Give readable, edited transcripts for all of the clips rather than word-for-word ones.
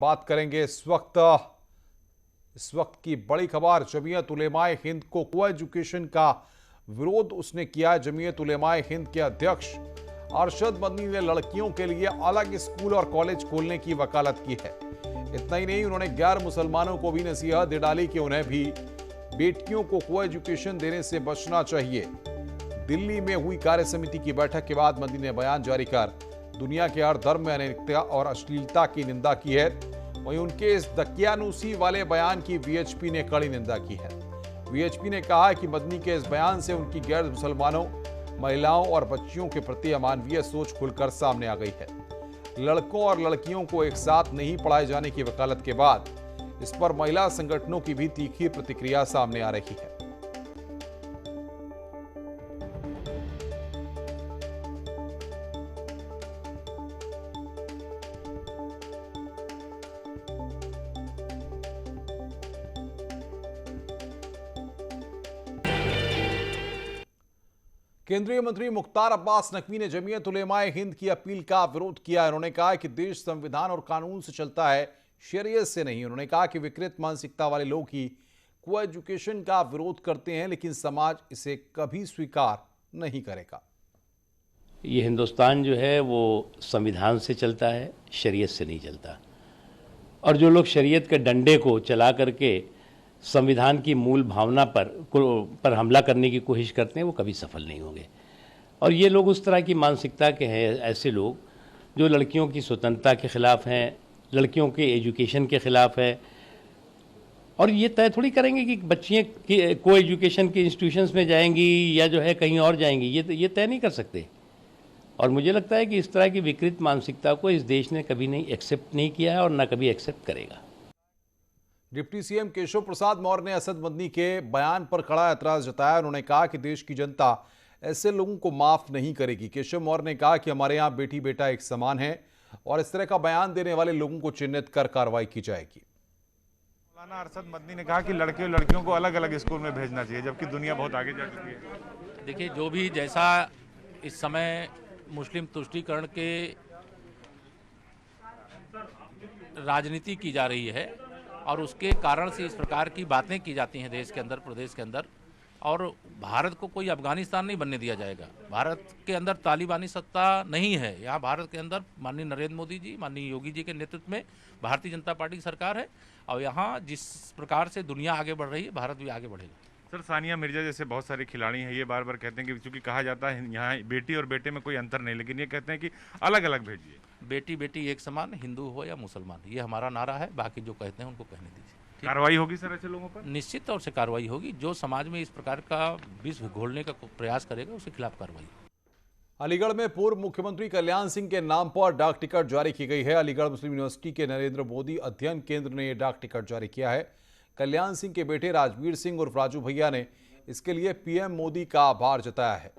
बात करेंगे इस वक्त की बड़ी खबर। जमीयत उलेमाए हिंद को एजुकेशन का विरोध उसने किया। जमीयत उलेमाए हिंद के अध्यक्ष अरशद मदनी ने लड़कियों के लिए अलग स्कूल और कॉलेज खोलने की वकालत की है। इतना ही नहीं, उन्होंने गैर मुसलमानों को भी नसीहत दे डाली कि उन्हें भी बेटियों को एजुकेशन देने से बचना चाहिए। दिल्ली में हुई कार्य समिति की बैठक के बाद मदनी ने बयान जारी कर दुनिया के हर धर्म में अनैतिकता और अश्लीलता की निंदा की है। वहीं उनके इस दकियानूसी वाले बयान की वीएचपी ने कड़ी निंदा की है। वीएचपी ने कहा कि मदनी के इस बयान से उनकी गैर मुसलमानों, महिलाओं और बच्चियों के प्रति अमानवीय सोच खुलकर सामने आ गई है। लड़कों और लड़कियों को एक साथ नहीं पढ़ाए जाने की वकालत के बाद इस पर महिला संगठनों की भी तीखी प्रतिक्रिया सामने आ रही है। केंद्रीय मंत्री मुख्तार अब्बास नकवी ने जमीयत उलेमाए हिंद की अपील का विरोध किया। उन्होंने कहा कि देश संविधान और कानून से चलता है, शरीयत से नहीं। उन्होंने कहा कि विकृत मानसिकता वाले लोग ही को एजुकेशन का विरोध करते हैं, लेकिन समाज इसे कभी स्वीकार नहीं करेगा। ये हिंदुस्तान जो है वो संविधान से चलता है, शरीयत से नहीं चलता। और जो लोग शरीयत के डंडे को चला करके संविधान की मूल भावना पर हमला करने की कोशिश करते हैं, वो कभी सफल नहीं होंगे। और ये लोग उस तरह की मानसिकता के हैं, ऐसे लोग जो लड़कियों की स्वतंत्रता के खिलाफ हैं, लड़कियों के एजुकेशन के खिलाफ है। और ये तय थोड़ी करेंगे कि बच्चियाँ को एजुकेशन के इंस्टीट्यूशंस में जाएंगी या जो है कहीं और जाएंगी, ये तय नहीं कर सकते। और मुझे लगता है कि इस तरह की विकृत मानसिकता को इस देश ने कभी नहीं एक्सेप्ट नहीं किया है और ना कभी एक्सेप्ट करेगा। डिप्टी सीएम केशव प्रसाद मौर्य ने असद मदनी के बयान पर कड़ा एतराज जताया। उन्होंने कहा कि देश की जनता ऐसे लोगों को माफ नहीं करेगी। केशव मौर्य ने कहा कि हमारे यहाँ बेटी बेटा एक समान है और इस तरह का बयान देने वाले लोगों को चिन्हित कर कार्रवाई की जाएगी। मौलाना अरशद मदनी ने कहा कि लड़के और लड़कियों को अलग अलग स्कूल में भेजना चाहिए, जबकि दुनिया बहुत आगे जा चुकी है। देखिए, जो भी जैसा इस समय मुस्लिम तुष्टीकरण के राजनीति की जा रही है और उसके कारण से इस प्रकार की बातें की जाती हैं देश के अंदर, प्रदेश के अंदर, और भारत को कोई अफगानिस्तान नहीं बनने दिया जाएगा। भारत के अंदर तालिबानी सत्ता नहीं है। यहाँ भारत के अंदर माननीय नरेंद्र मोदी जी, माननीय योगी जी के नेतृत्व में भारतीय जनता पार्टी की सरकार है और यहाँ जिस प्रकार से दुनिया आगे बढ़ रही है, भारत भी आगे बढ़ेगा। सर, सानिया मिर्जा जैसे बहुत सारे खिलाड़ी हैं, ये बार बार कहते हैं कि चूंकि कहा जाता है यहाँ बेटी और बेटे में कोई अंतर नहीं, लेकिन ये कहते हैं कि अलग अलग भेजिए। बेटी बेटी एक समान, हिंदू हो या मुसलमान, ये हमारा नारा है। बाकी जो कहते हैं उनको कहने दीजिए। कार्रवाई होगी सर ऐसे लोगों पर? निश्चित तौर से कार्रवाई होगी। जो समाज में इस प्रकार का विष घोलने का प्रयास करेगा उसके खिलाफ कार्रवाई। अलीगढ़ में पूर्व मुख्यमंत्री कल्याण सिंह के नाम पर डाक टिकट जारी की गई है। अलीगढ़ मुस्लिम यूनिवर्सिटी के नरेंद्र मोदी अध्ययन केंद्र ने यह डाक टिकट जारी किया है। कल्याण सिंह के बेटे राजवीर सिंह उर्फ राजू भैया ने इसके लिए पीएम मोदी का आभार जताया है।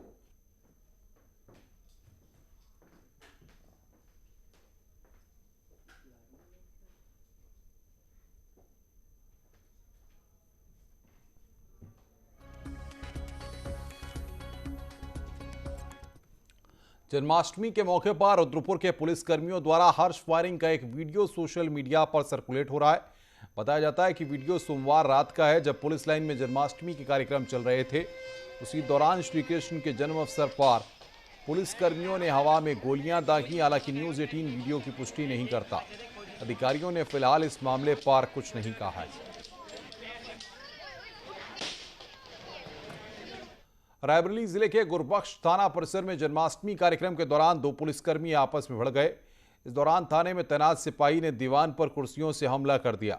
जन्माष्टमी के मौके पर रुद्रपुर के पुलिसकर्मियों द्वारा हर्ष फायरिंग का एक वीडियो सोशल मीडिया पर सर्कुलेट हो रहा है। बताया जाता है कि वीडियो सोमवार रात का है, जब पुलिस लाइन में जन्माष्टमी के कार्यक्रम चल रहे थे। उसी दौरान श्री कृष्ण के जन्म अवसर पर पुलिसकर्मियों ने हवा में गोलियां दागी। हालांकि न्यूज़ 18 वीडियो की पुष्टि नहीं करता। अधिकारियों ने फिलहाल इस मामले पर कुछ नहीं कहा है। रायबरेली जिले के गुरबख्श थाना परिसर में जन्माष्टमी कार्यक्रम के दौरान दो पुलिसकर्मी आपस में भिड़ गए। इस दौरान थाने में तैनात सिपाही ने दीवान पर कुर्सियों से हमला कर दिया,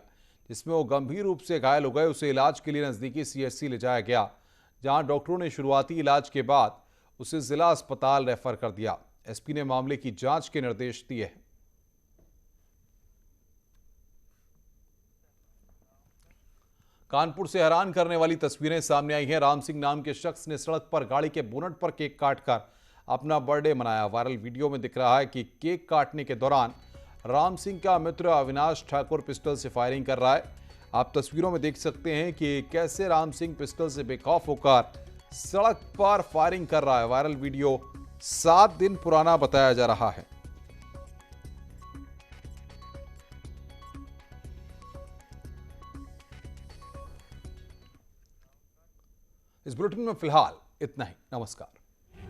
जिसमें वो गंभीर रूप से घायल हो गए। उसे इलाज के लिए नजदीकी सीएचसी ले जाया गया, जहां डॉक्टरों ने शुरुआती इलाज के बाद उसे जिला अस्पताल रेफर कर दिया। एसपी ने मामले की जांच के निर्देश दिए हैं। कानपुर से हैरान करने वाली तस्वीरें सामने आई हैं। राम सिंह नाम के शख्स ने सड़क पर गाड़ी के बोनट पर केक काटकर अपना बर्थडे मनाया। वायरल वीडियो में दिख रहा है कि केक काटने के दौरान राम सिंह का मित्र अविनाश ठाकुर पिस्टल से फायरिंग कर रहा है। आप तस्वीरों में देख सकते हैं कि कैसे राम सिंह पिस्टल से बेखौफ होकर सड़क पर फायरिंग कर रहा है। वायरल वीडियो 7 दिन पुराना बताया जा रहा है। इस बुलेटिन में फिलहाल इतना ही। नमस्कार।